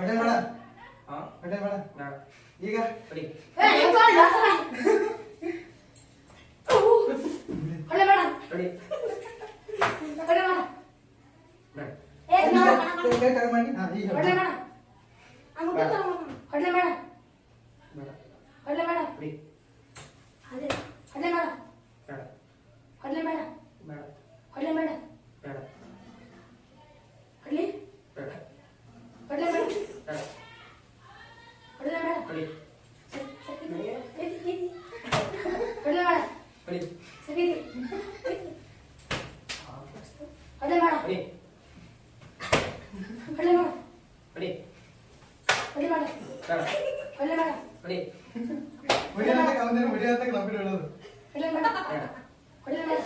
ಹೊಟ್ಟೆ ಬೇಡ ಹೊಟ್ಟೆ ಬೇಡ ಈಗ ಏ ಏನ್ ಮಾಡ್ಲಿ ಹೊಳೆ ಬೇಡ ಹೊಳೆ ಬೇಡ ಏ ಮಾಡಿ ಈಗ ಹೊಳೆ ಬೇಡ ಹೊಳೆ ಬೇಡ ಹೊಳೆ ಬೇಡ ಅದೇ ಹೊಳೆ ಬೇಡ ಹೊಳೆ ಬೇಡ ಹೊಳೆ ಬೇಡ ಹೊಳೆ ಹೊಳೆ ಬೇಡ ಹೊಳೆ ಬೇಡ ಹೊಳೆ ಬೇಡ ಸರಿ ಹೊಳೆ ಬೇಡ ಹೊಳೆ ಬೇಡ ಹೊಳೆ ಬೇಡ ಹೊಳೆ ಬೇಡ ಹೊಡಿಯೋದಕ್ಕೆ ಅವನೇನು ಹೊಡಿಯೋದಕ್ಕೆ ನಾವು ಹೇಳೋದು ಹೊಳೆ ಬೇಡ ಹೊಳೆ ಬೇಡ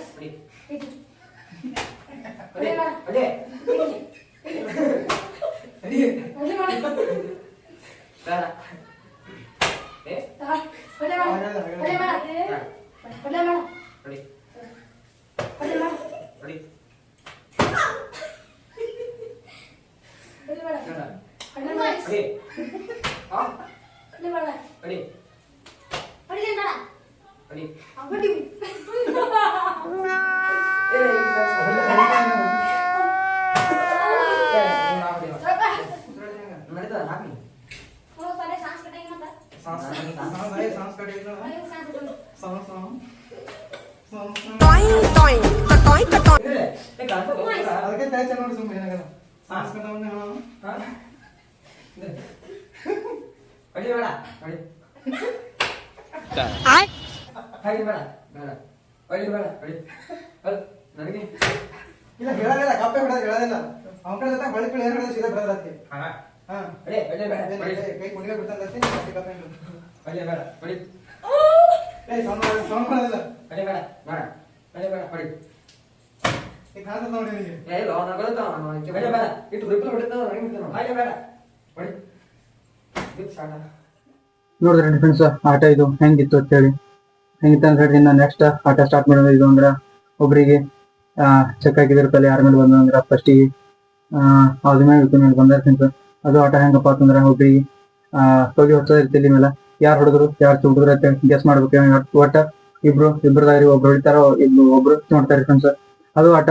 ಹೊಳೆ ಬೇಡ ಹೊಳೆ ಅದಕ್ಕೆ ತಲೆ ಚೆನ್ನಾಗಿ ಸುಮ್ಮನೆ ಏನಾಗಲ್ಲ ಸಾಂಸ್ಕೃತವನ್ನ ಇಲ್ಲ ಹೇಳೋದಿಲ್ಲ ಕಪ್ಪೆ ಬಿಡೋದು ಹೇಳೋದಿಲ್ಲ ಅವನ ಕಡೆ ಜೊತೆ ಬಳಿ ಏನ್ ಹೇಳೋದು ಸೀದಾ ಬರೋದಕ್ಕೆ ಕೈ ಕುಣಿಗೆ ಬಿಡ್ತಾನೆ ಕಪ್ಪೆ ಸೌಂಡ್ ಮಾಡೋದಿಲ್ಲ ಈಗ ಕಾಣ್ತದ ನೋಡಿ ನೋಡಿದ್ರಿ ಫ್ರೆಂಡ್ಸ್ ಆಟ ಇದು ಹೆಂಗಿತ್ತು ಅಂತೇಳಿ. ಹೆಂಗಿತ್ತು ಅಂತ ಹೇಳಿ ನಾನು ನೆಕ್ಸ್ಟ್ ಆಟ ಸ್ಟಾರ್ಟ್ ಮಾಡೋದು ಇದು ಅಂದ್ರೆ ಒಬ್ರಿಗೆ ಚೆಕ್ ಹಾಕಿದ್ರ ತಲೆ ಯಾರ ಮೇಲೆ ಬಂದಂದ್ರ ಫಸ್ಟಿಗೆ ಅದ್ರ ಮೇಲೆ ಬಂದಾರ ಫ್ರೆಂಡ್ಸ್. ಅದು ಆಟ ಹೆಂಗಪ್ಪ ಅಂತಂದ್ರ ಒಬ್ರಿಗೆ ಹೋಗಿ ಹೊಚ್ಚ ತಲೆ ಮೇಲೆ ಯಾರು ಹೊಡೆದ್ರು ಯಾರು ತುಡಿದ್ರು ಅಂತ ಗೆಸ್ ಮಾಡ್ಬೇಕು. ಒಟ್ಟ ಇಬ್ರದಾರಿ ಒಬ್ರು ಹೊಡಿತಾರ ಒಬ್ರು ನೋಡ್ತಾರಿ ಫ್ರೆಂಡ್ಸ್. ಅದು ಆಟ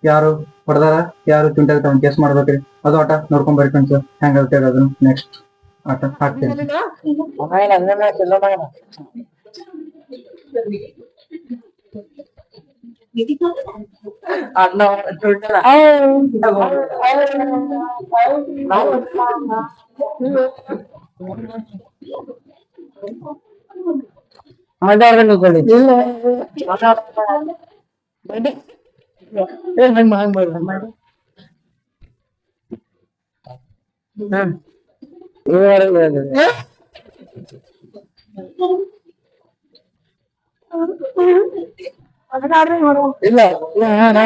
ಯಾರು ಹೊಡೆದಾರ ಯಾರು ತುಂಟಾರ ಗೆಸ್ ಮಾಡ್ಬೇಕ್ರಿ. ಅದು ಆಟ ನೋಡ್ಕೊಂಡ್ ಬರ್ರಿ ಫ್ರೆಂಡ್ಸ್ ಹೆಂಗಂತ ಹೇಳಿ ಅದನ್ನ ನೆಕ್ಸ್ಟ್ ಆಟ ಹಾಕ್ತೇನೆ. ಇಲ್ಲ ಇಲ್ಲ ಇಲ್ಲ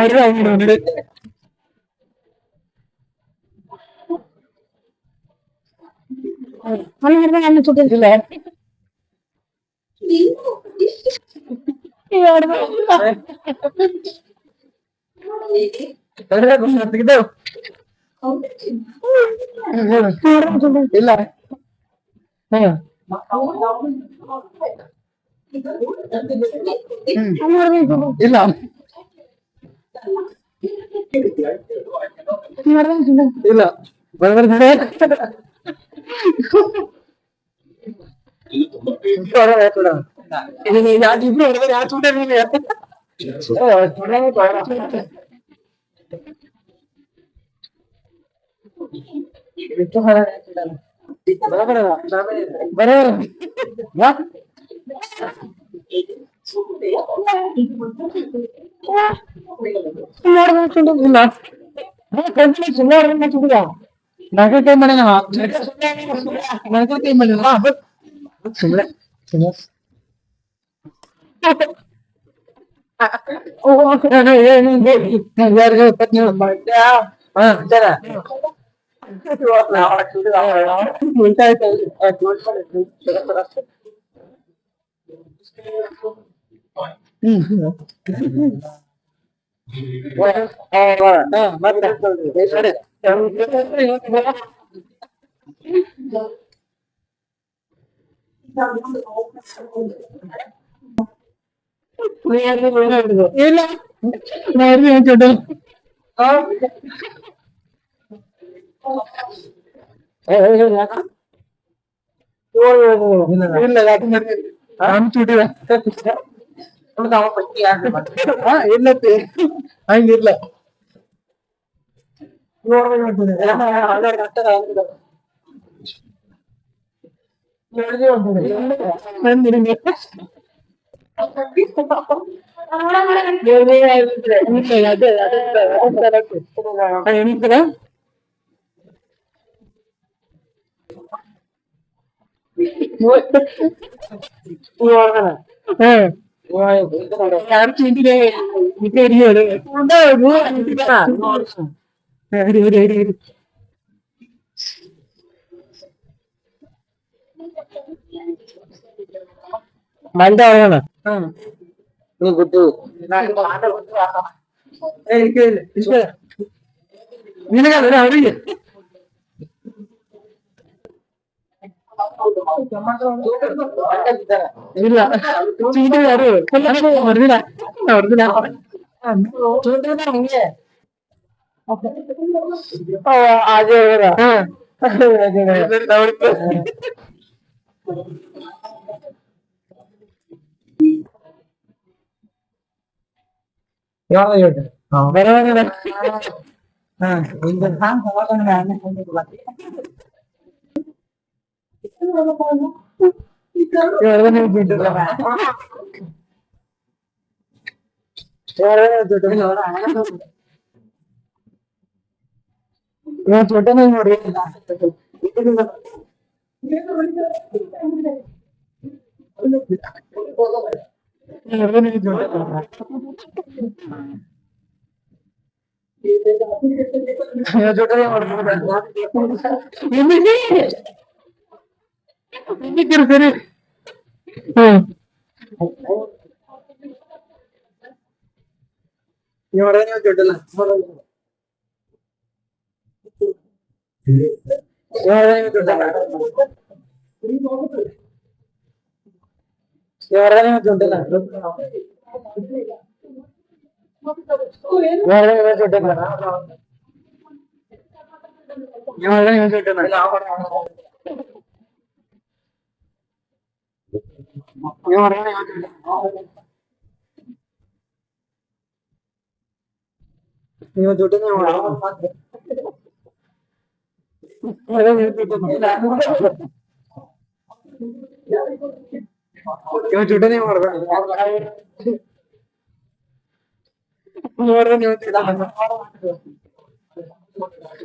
ಕೈ ಮಾಡಿ ಕೈ ಮಾಡಿ ಸುಮ್ಮನೆ ಯಾರಿಗ ಪತ್ನಿ ಇಲ್ಲ ನೋಡ್ರಿ ಚೊಟ್ಟ ಇಲ್ಲ ನಾನು ಚುಟಿದ ಇಲ್ಲತ್ತಿ ಹಂಗಿರ್ಲ ಏನಂತಾರ ಯಾರು ಚೀಟಿದೆ ಮಂಡ ಹೋಗೋಣ ನಿನಗಲ್ಲ ಅವರಿಗೆ ಇಲ್ಲ ಚೀಟಿ ಯಾರು ಹೊರದಿಲ್ಲ ಹೊರದಿಲ್ಲ छोटे नहीं हो रही छोटे नहीं ಚೊಟ್ಟಲ್ಲ ನೀವು ದುಡ್ಡನ್ನೇ ನೀವು ದುಡ್ಡನ್ನೇ ಮಾಡ್ಬೇಡ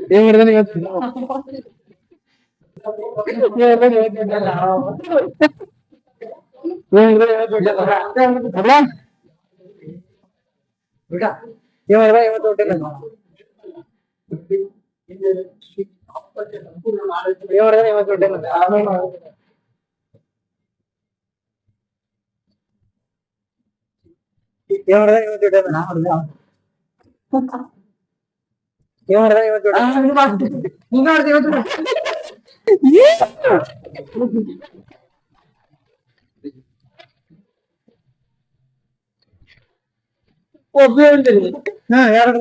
ಏನ್ ಮಾಡಿದ ಇವತ್ತು ಒಬ್ಬ ಹೇಳ್ತೀನಿ ಯಾರು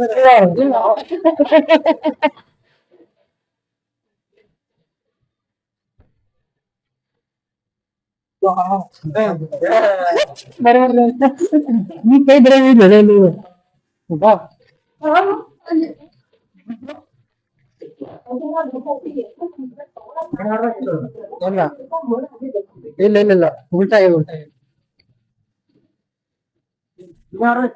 ನೀ ಕೈ ಬರ ಇಲ್ಲ ಇಲ್ಲ ಇಲ್ಲ ಉಲ್ಟಾ ಉಲ್ಟಾ ಯಾವ್ದಾರ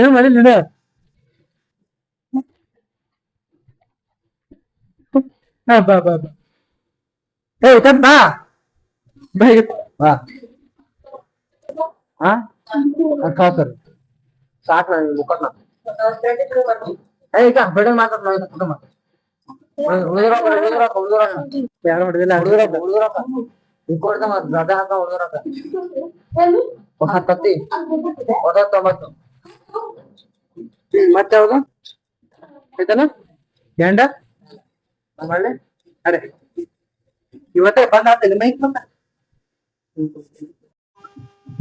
ಏನ್ ಮಾಡಿಲ್ಲ ಬಾ ಬಾ ಬಾ ಏ ಬಾ ಬಾ ಹಾ ಸರ್ ಸಾಕು ನನಗೆ ಮುಖನ ಈಗ ಬೇಡ ಮಾತಾಡ್ ಯಾರು ಹೊಡೆದಿಲ್ಲ ಹತ್ತಿ ತೊಂಬತ್ತು ಮತ್ತೆ ಯಾವ್ದು ಆಯ್ತಾನ ಗಂಡ ಮಳೆ ಅರೆ ಇವತ್ತೇ ಬಂದ್ ಆಗ್ತಿಲ್ಲ ಮೈಕ್ ಬಂದ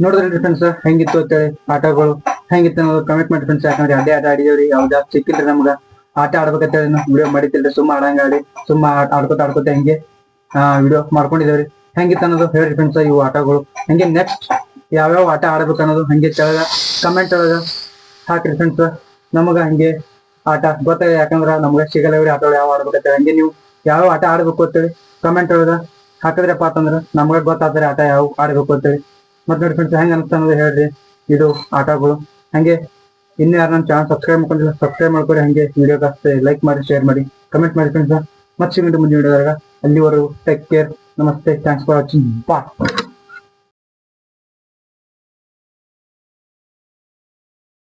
ನೋಡಿದ್ರಿ ಫ್ರೆಂಡ್ಸ್ ಹೆಂಗಿತ್ತು ಅಂತೇಳಿ ಆಟಗಳು ಹೆಂಗಿತ್ತು ಅನ್ನೋದು ಕಮೆಂಟ್ ಮಾಡಿ ಫ್ರೆಂಡ್ಸ್. ಯಾಕಂದ್ರೆ ಅಡ್ಡೇ ಆಟ ಆಡಿದೇವ್ರಿ ಯಾವ್ದು ಜಾಸ್ತಿ ಸಿಕ್ಕಿಲ್ರಿ ನಮ್ಗ ಆಟ ಆಡ್ಬೇಕಂತೇಳಿ ವಿಡಿಯೋ ಮಾಡಿತಿಲ್ರಿ ಸುಮ್ಮ ಆಡಂಗ ಆಡಿ ಸುಮ್ಮ ಆಡ್ಕೋತ ಹೆಂಗೆ ವಿಡಿಯೋ ಮಾಡ್ಕೊಂಡಿದೇವ್ರಿ. ಹೆಂಗಿತ್ತು ಅನ್ನೋದು ಹೇಳ್ರಿ ಫ್ರೆಂಡ್ಸ್. ಇವು ಆಟಗಳು ಹಂಗೆ ನೆಕ್ಸ್ಟ್ ಯಾವ್ಯಾವ ಆಟ ಆಡ್ಬೇಕು ಅನ್ನೋದು ಹಂಗೆ ಕೆಳಗ ಕಮೆಂಟ್ ಒಳಗ ಹಾಕ್ರಿ ಫ್ರೆಂಡ್ಸ್. ನಮಗ ಹಂಗೆ ಆಟ ಗೊತ್ತಾಗ ಯಾಕಂದ್ರ ನಮ್ಗ ಸಿಗಲ್ಲವ್ರಿ ಆಟಗಳು ಯಾವ ಆಡ್ಬೇಕಂತೇಳಿ. ಹಂಗೆ ನೀವು ಯಾವ ಆಟ ಆಡ್ಬೇಕು ಅಂತೇಳಿ ಕಮೆಂಟ್ ಒಳಗ ಹಾಕಿದ್ರಪ್ಪ ಅಂತಂದ್ರ ನಮ್ಗ ಗೊತ್ತಾಗ್ತಾರೆ ಆಟ ಯಾವ ಆಡ್ಬೇಕು ಅಂತೇಳಿ. ಮತ್ ನೋಡಿ ಫ್ರೆಂಡ್ಸ್ ಹೆಂಗ ಅನಿಸ್ತಾ ಅನ್ನೋದು ಹೇಳ್ರಿ ಇದು ಆಟಗಳು. ಹಂಗೆ ಇನ್ನು ಯಾರು ನನ್ನ ಚಾನಲ್ ಸಬ್ಸ್ಕ್ರೈಬ್ ಮಾಡ್ಕೊಂಡಿಲ್ಲ ಸಬ್ಸ್ಕ್ರೈಬ್ ಮಾಡ್ಕೊರಿ. ಹಂಗೆ ವಿಡಿಯೋಗೆ ಅಷ್ಟೇ ಲೈಕ್ ಮಾಡಿ ಶೇರ್ ಮಾಡಿ ಕಮೆಂಟ್ ಮಾಡಿ ಫ್ರೆಂಡ್ಸ್. ಮತ್ತೆ ಸಿಗೋಣ ಮುಂದಿನ ವಿಡಿಯೋದಾಗ. ಅಲ್ಲಿವರೆಗೂ ಟೇಕ್ ಕೇರ್. ನಮಸ್ತೆ. Thanks for watching. ಬಾಯ್.